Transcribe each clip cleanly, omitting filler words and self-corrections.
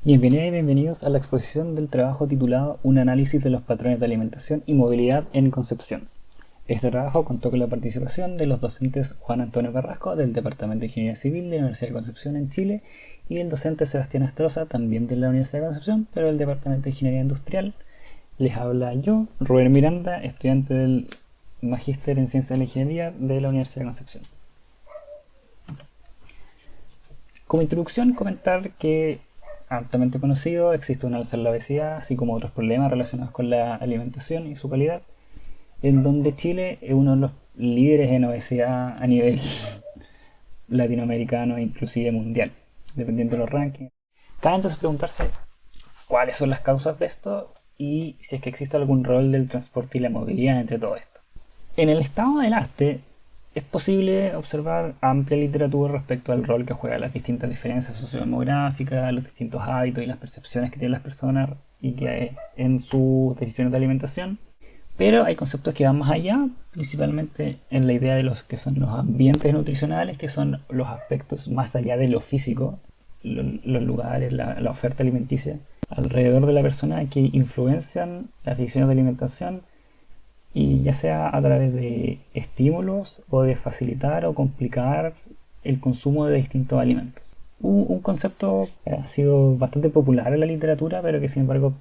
Bienvenidas y bienvenidos a la exposición del trabajo titulado Un análisis de los patrones de alimentación y movilidad en Concepción. Este trabajo contó con la participación de los docentes Juan Antonio Carrasco del Departamento de Ingeniería Civil de la Universidad de Concepción en Chile y el docente Sebastián Astroza, también de la Universidad de Concepción, pero del Departamento de Ingeniería Industrial. Les habla yo, Rubén Miranda, estudiante del Magíster en Ciencias de la Ingeniería de la Universidad de Concepción. Como introducción, comentar que altamente conocido, existe un alza en la obesidad, así como otros problemas relacionados con la alimentación y su calidad, en donde Chile es uno de los líderes en obesidad a nivel latinoamericano e inclusive mundial, dependiendo de los rankings. Cabe entonces preguntarse cuáles son las causas de esto y si es que existe algún rol del transporte y la movilidad entre todo esto. En el estado del arte es posible observar amplia literatura respecto al rol que juegan las distintas diferencias sociodemográficas, los distintos hábitos y las percepciones que tienen las personas y que en sus decisiones de alimentación. Pero hay conceptos que van más allá, principalmente en la idea de los que son los ambientes nutricionales, que son los aspectos más allá de lo físico, los lugares, la oferta alimenticia alrededor de la persona que influencian las decisiones de alimentación, y ya sea a través de estímulos o de facilitar o complicar el consumo de distintos alimentos. Un concepto que ha sido bastante popular en la literatura, pero que sin embargo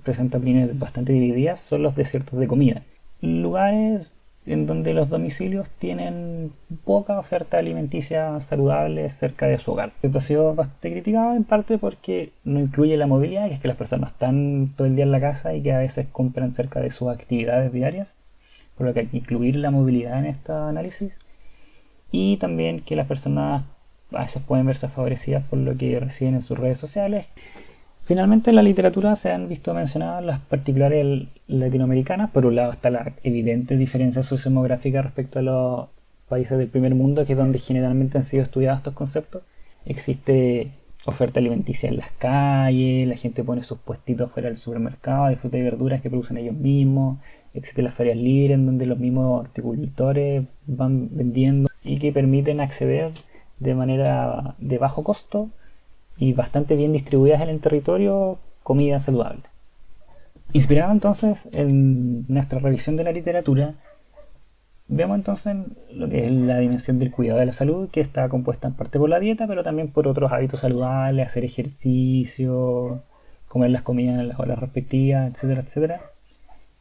presenta opiniones bastante divididas, son los desiertos de comida. Lugares en donde los domicilios tienen poca oferta alimenticia saludable cerca de su hogar. Esto ha sido bastante criticado en parte porque no incluye la movilidad, que es que las personas están todo el día en la casa y que a veces compran cerca de sus actividades diarias, por lo que hay que incluir la movilidad en este análisis, y también que las personas a veces pueden verse favorecidas por lo que reciben en sus redes sociales. Finalmente en la literatura se han visto mencionadas las particulares latinoamericanas. Por un lado está la evidente diferencia sociodemográfica respecto a los países del primer mundo, que es donde generalmente han sido estudiados estos conceptos. Existe oferta alimenticia en las calles, la gente pone sus puestitos fuera del supermercado de frutas y verduras que producen ellos mismos. Existen las ferias libres en donde los mismos horticultores van vendiendo y que permiten acceder de manera de bajo costo y bastante bien distribuidas en el territorio comida saludable. Inspirado entonces en nuestra revisión de la literatura, vemos entonces lo que es la dimensión del cuidado de la salud, que está compuesta en parte por la dieta, pero también por otros hábitos saludables, hacer ejercicio, comer las comidas en las horas respectivas, etcétera, etcétera,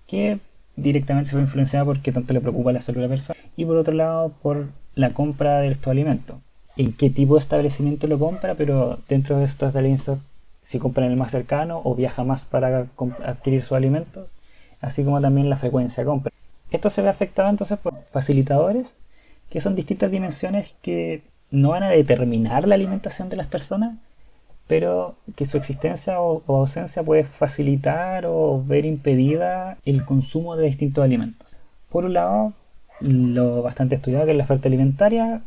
que directamente se ve influenciada porque tanto le preocupa la salud de la persona, y por otro lado por la compra de estos alimentos. En qué tipo de establecimiento lo compra, pero dentro de estos establecimientos si compra en el más cercano o viaja más para adquirir sus alimentos, así como también la frecuencia de compra. Esto se ve afectado entonces por facilitadores, que son distintas dimensiones que no van a determinar la alimentación de las personas, pero que su existencia o ausencia puede facilitar o ver impedida el consumo de distintos alimentos. Por un lado, lo bastante estudiado que es la oferta alimentaria,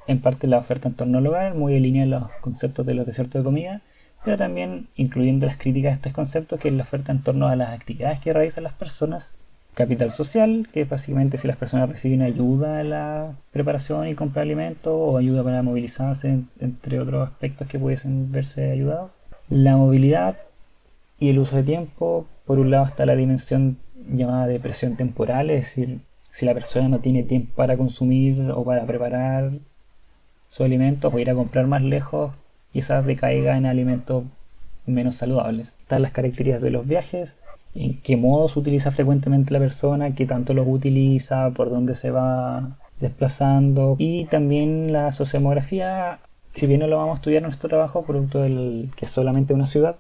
en parte la oferta en torno al hogar, muy en línea de los conceptos de los desiertos de comida, pero también incluyendo las críticas a estos conceptos, que es la oferta en torno a las actividades que realizan las personas. Capital social, que es básicamente si las personas reciben ayuda en la preparación y compra de alimentos o ayuda para movilizarse, entre otros aspectos que pudiesen verse ayudados. La movilidad y el uso de tiempo. Por un lado está la dimensión llamada de presión temporal, es decir, si la persona no tiene tiempo para consumir o para preparar sus alimentos o ir a comprar más lejos, quizás decaiga en alimentos menos saludables. Están las características de los viajes, en qué modo se utiliza frecuentemente la persona, qué tanto los utiliza, por dónde se va desplazando, y también la sociodemografía. Si bien no lo vamos a estudiar en nuestro trabajo, producto del que es solamente una ciudad,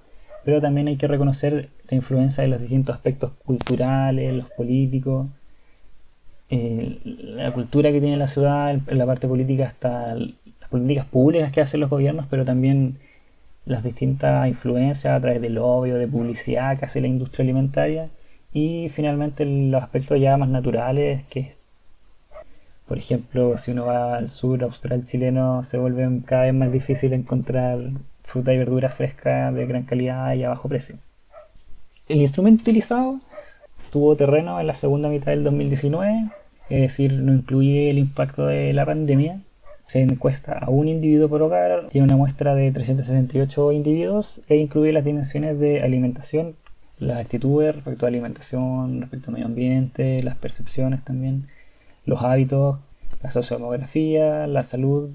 pero también hay que reconocer la influencia de los distintos aspectos culturales, los políticos, la cultura que tiene la ciudad, en la parte política, hasta las políticas públicas que hacen los gobiernos, pero también las distintas influencias a través de lobby o de publicidad que hace la industria alimentaria, y finalmente los aspectos ya más naturales, que por ejemplo si uno va al sur austral chileno se vuelve cada vez más difícil encontrar fruta y verdura fresca de gran calidad y a bajo precio. El instrumento utilizado tuvo terreno en la segunda mitad del 2019, es decir, no incluye el impacto de la pandemia, Se encuesta a un individuo por hogar, tiene una muestra de 378 individuos e incluye las dimensiones de alimentación, las actitudes respecto a alimentación, respecto al medio ambiente, las percepciones también, los hábitos, la sociodemografía, la salud,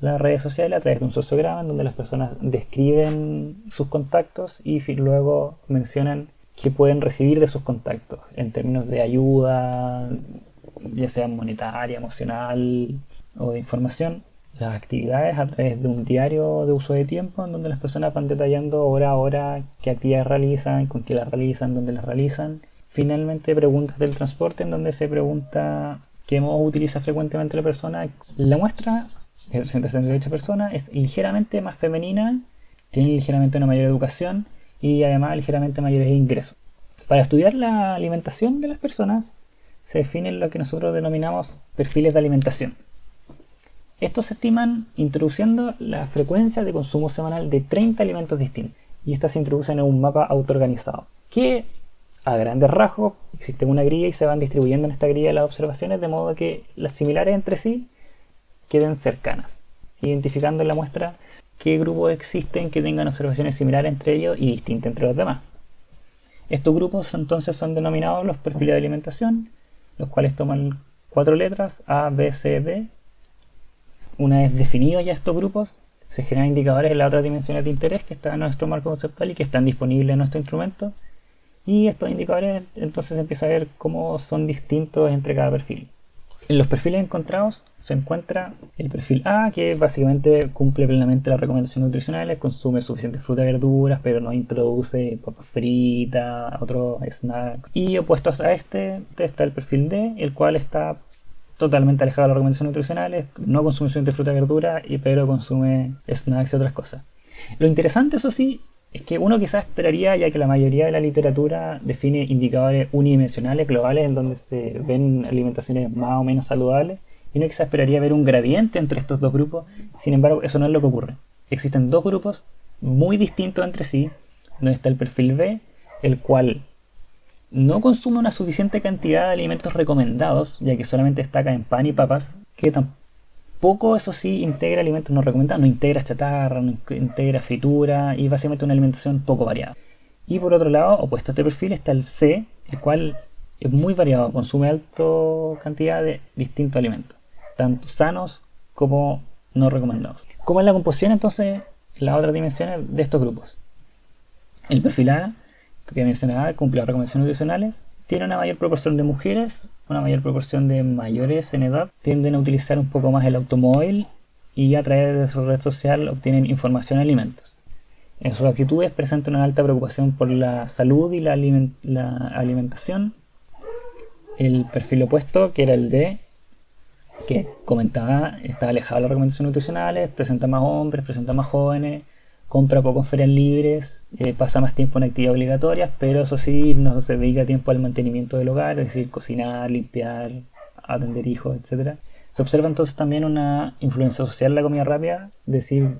las redes sociales a través de un sociograma en donde las personas describen sus contactos y luego mencionan qué pueden recibir de sus contactos en términos de ayuda, ya sea monetaria, emocional o de información. Las actividades a través de un diario de uso de tiempo en donde las personas van detallando hora a hora qué actividades realizan, con qué las realizan, dónde las realizan. Finalmente, preguntas del transporte en donde se pregunta qué modo utiliza frecuentemente la persona. La muestra de 378 personas es ligeramente más femenina, tiene ligeramente una mayor educación y además ligeramente mayores ingresos. Para estudiar la alimentación de las personas se definen lo que nosotros denominamos perfiles de alimentación. Estos se estiman introduciendo la frecuencia de consumo semanal de 30 alimentos distintos y estas se introducen en un mapa autoorganizado que a grandes rasgos existe una grilla y se van distribuyendo en esta grilla las observaciones de modo que las similares entre sí queden cercanas, identificando en la muestra qué grupos existen que tengan observaciones similares entre ellos y distintas entre los demás. Estos grupos entonces son denominados los perfiles de alimentación, los cuales toman 4 letras A, B, C, D. Una vez definidos ya estos grupos, se generan indicadores en las otras dimensiones de interés que están en nuestro marco conceptual y que están disponibles en nuestro instrumento. Y estos indicadores entonces se empieza a ver cómo son distintos entre cada perfil. En los perfiles encontrados se encuentra el perfil A, que básicamente cumple plenamente las recomendaciones nutricionales, consume suficiente fruta y verduras, pero no introduce papas fritas, otros snacks. Y opuestos a este está el perfil D, el cual está totalmente alejado de las recomendaciones nutricionales, no consume suficiente fruta y verdura, pero consume snacks y otras cosas. Lo interesante, eso sí, es que uno quizás esperaría, ya que la mayoría de la literatura define indicadores unidimensionales globales en donde se ven alimentaciones más o menos saludables, y uno quizás esperaría ver un gradiente entre estos dos grupos. Sin embargo, eso no es lo que ocurre. Existen dos grupos muy distintos entre sí, donde está el perfil B, el cual no consume una suficiente cantidad de alimentos recomendados, ya que solamente destaca en pan y papas, que tampoco, eso sí, integra alimentos no recomendados, no integra chatarra, no integra fritura y básicamente una alimentación poco variada. Y por otro lado, opuesto a este perfil, está el C, el cual es muy variado, consume alta cantidad de distintos alimentos, tanto sanos como no recomendados. ¿Cómo es la composición entonces, las otras dimensiones de estos grupos? El perfil A, que mencionaba, cumple las recomendaciones nutricionales, tiene una mayor proporción de mujeres, una mayor proporción de mayores en edad, tienden a utilizar un poco más el automóvil y a través de su red social obtienen información de alimentos. En sus actitudes presentan una alta preocupación por la salud y la alimentación. El perfil opuesto, que era el D, que comentaba, está alejado de las recomendaciones nutricionales, presenta más hombres, presenta más jóvenes, compra poco en ferias libres, pasa más tiempo en actividades obligatorias, pero eso sí, no se dedica tiempo al mantenimiento del hogar, es decir, cocinar, limpiar, atender hijos, etc. Se observa entonces también una influencia social de la comida rápida, es decir,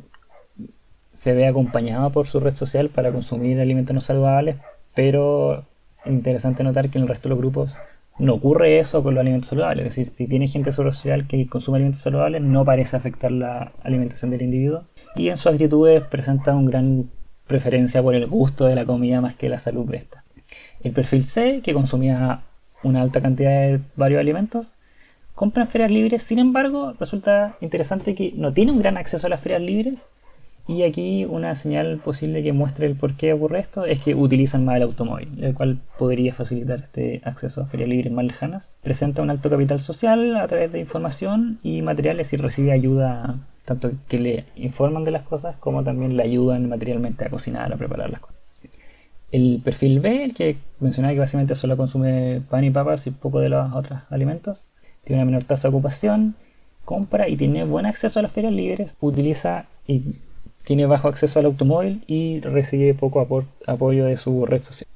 se ve acompañado por su red social para consumir alimentos no saludables, pero es interesante notar que en el resto de los grupos no ocurre eso con los alimentos saludables, es decir, si tiene gente social que consume alimentos saludables, no parece afectar la alimentación del individuo. Y en sus actitudes presenta una gran preferencia por el gusto de la comida más que la salud de esta. El perfil C, que consumía una alta cantidad de varios alimentos, compra en ferias libres, sin embargo, resulta interesante que no tiene un gran acceso a las ferias libres. Y aquí una señal posible que muestre el por qué ocurre esto es que utilizan más el automóvil, el cual podría facilitar este acceso a ferias libres más lejanas. Presenta un alto capital social a través de información y materiales y recibe ayuda, tanto que le informan de las cosas como también le ayudan materialmente a cocinar, a preparar las cosas. El perfil B, el que mencionaba que básicamente solo consume pan y papas y poco de los otros alimentos, tiene una menor tasa de ocupación, compra y tiene buen acceso a las ferias libres, utiliza y tiene bajo acceso al automóvil y recibe poco apoyo de su red social.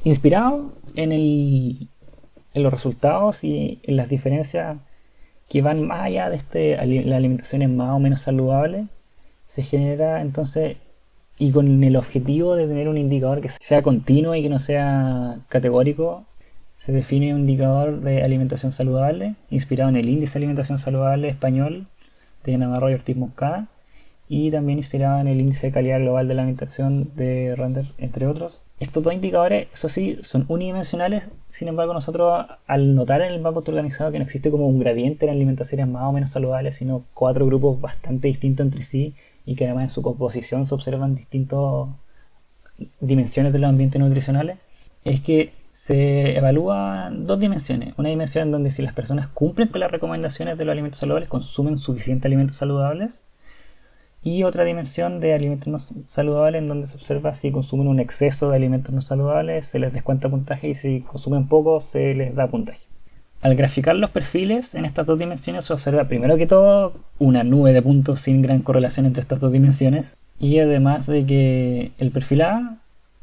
Inspirado en los resultados y en las diferencias que van más allá de las alimentaciones más o menos saludables, se genera entonces, y con el objetivo de tener un indicador que sea continuo y que no sea categórico, se define un indicador de alimentación saludable inspirado en el índice de alimentación saludable español, de Navarro y Ortiz Moscada, y también inspirado en el índice de calidad global de la alimentación de Render, entre otros. Estos dos indicadores, eso sí, son unidimensionales. Sin embargo, nosotros al notar en el mapa autoorganizado que no existe como un gradiente en alimentaciones más o menos saludables, sino 4 grupos bastante distintos entre sí, y que además en su composición se observan distintas dimensiones de los ambientes nutricionales, es que se evalúan 2 dimensiones. Una dimensión en donde si las personas cumplen con las recomendaciones de los alimentos saludables, consumen suficientes alimentos saludables, y otra dimensión de alimentos no saludables en donde se observa si consumen un exceso de alimentos no saludables, se les descuenta puntaje, y si consumen poco, se les da puntaje. Al graficar los perfiles en estas 2 dimensiones se observa primero que todo una nube de puntos sin gran correlación entre estas 2 dimensiones, y además de que el perfil A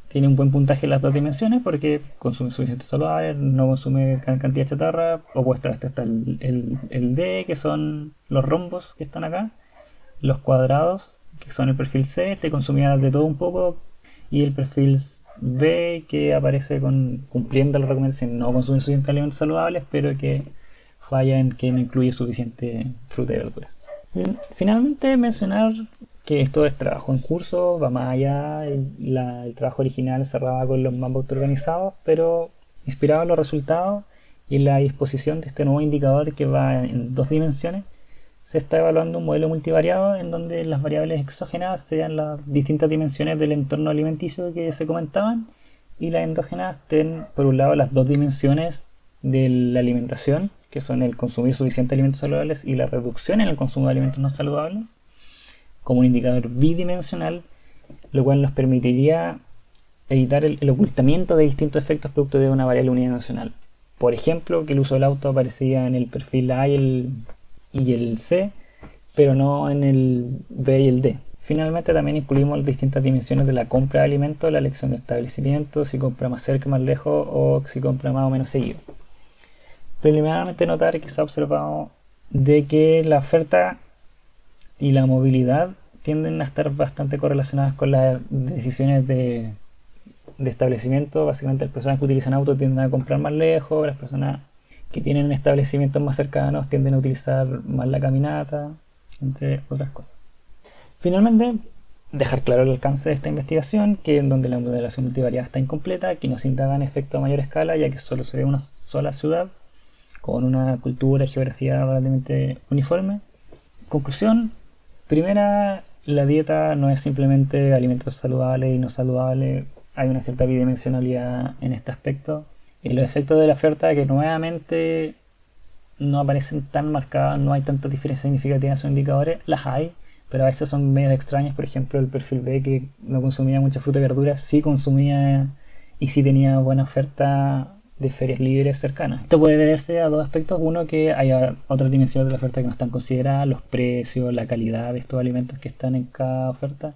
tiene un buen puntaje en las 2 dimensiones porque consume suficientes saludables, no consume gran cantidad de chatarra. Opuesto a este está el D, que son los rombos que están acá, los cuadrados, que son el perfil C, te consumía de todo un poco, y el perfil B, que aparece cumpliendo la recomendación, no consume suficientes alimentos saludables, pero que falla en que no incluye suficiente fruta y verduras. Finalmente, mencionar que esto es trabajo en curso, va más allá. El trabajo original cerraba con los mapas autoorganizados, pero inspirado en los resultados y la disposición de este nuevo indicador que va en 2 dimensiones, se está evaluando un modelo multivariado en donde las variables exógenas sean las distintas dimensiones del entorno alimenticio que se comentaban, y las endógenas estén por un lado las 2 dimensiones de la alimentación, que son el consumir suficientes alimentos saludables y la reducción en el consumo de alimentos no saludables, como un indicador bidimensional, lo cual nos permitiría evitar el ocultamiento de distintos efectos producto de una variable unidimensional. Por ejemplo, que el uso del auto aparecía en el perfil A y el C, pero no en el B y el D. Finalmente también incluimos las distintas dimensiones de la compra de alimentos, la elección de establecimientos, si compra más cerca, más lejos, o si compra más o menos seguido. Preliminarmente notar que se ha observado de que la oferta y la movilidad tienden a estar bastante correlacionadas con las decisiones de establecimiento. Básicamente las personas que utilizan autos tienden a comprar más lejos, las personas que tienen establecimientos más cercanos tienden a utilizar más la caminata, entre otras cosas. Finalmente, dejar claro el alcance de esta investigación, que en donde la modelación multivariada está incompleta, que no se indagan efectos a mayor escala, ya que solo se ve una sola ciudad con una cultura y geografía relativamente uniforme. Conclusión: primera, la dieta no es simplemente alimentos saludables y no saludables, hay una cierta bidimensionalidad en este aspecto. Y los efectos de la oferta, que nuevamente no aparecen tan marcados, no hay tantas diferencias significativas en sus indicadores, las hay, pero a veces son medio extrañas. Por ejemplo, el perfil B, que no consumía mucha fruta y verduras, sí consumía y sí tenía buena oferta de ferias libres cercanas. Esto puede deberse a 2 aspectos: uno, que hay otras dimensiones de la oferta que no están consideradas, los precios, la calidad de estos alimentos que están en cada oferta,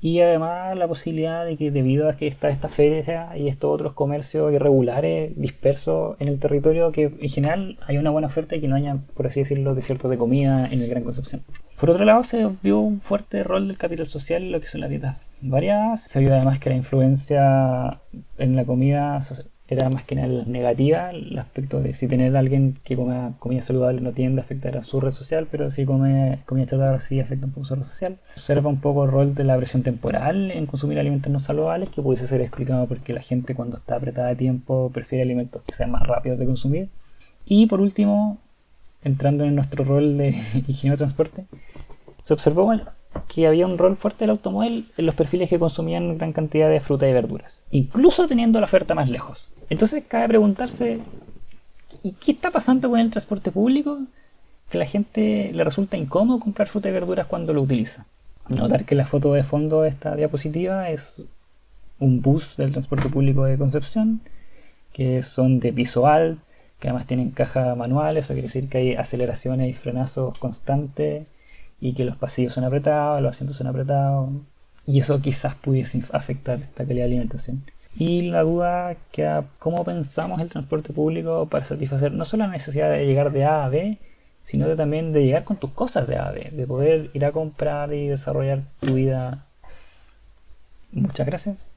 y además la posibilidad de que debido a que está esta feria y estos otros comercios irregulares dispersos en el territorio, que en general hay una buena oferta y que no haya, por así decirlo, desiertos de comida en el Gran Concepción. Por otro lado, se vio un fuerte rol del capital social en lo que son las dietas variadas. Se vio además que la influencia en la comida era más que nada negativa, el aspecto de si tener a alguien que come comida saludable no tiende a afectar a su red social, pero si come comida chatarra sí afecta un poco su red social. Observa un poco el rol de la presión temporal en consumir alimentos no saludables, que pudiese ser explicado porque la gente cuando está apretada de tiempo prefiere alimentos que sean más rápidos de consumir. Y por último, entrando en nuestro rol de ingeniero de transporte, se observó que había un rol fuerte del automóvil en los perfiles que consumían gran cantidad de fruta y verduras, incluso teniendo la oferta más lejos. Entonces cabe preguntarse, ¿y qué está pasando con el transporte público? Que a la gente le resulta incómodo comprar fruta y verduras cuando lo utiliza. Notar que la foto de fondo de esta diapositiva es un bus del transporte público de Concepción, que son de piso alto, que además tienen cajas manuales, eso quiere decir que hay aceleraciones y frenazos constantes, y que los pasillos son apretados, los asientos son apretados, y eso quizás pudiese afectar esta calidad de alimentación. Y la duda queda: ¿cómo pensamos el transporte público para satisfacer no solo la necesidad de llegar de A a B, sino también de llegar con tus cosas de A a B, de poder ir a comprar y desarrollar tu vida? Muchas gracias.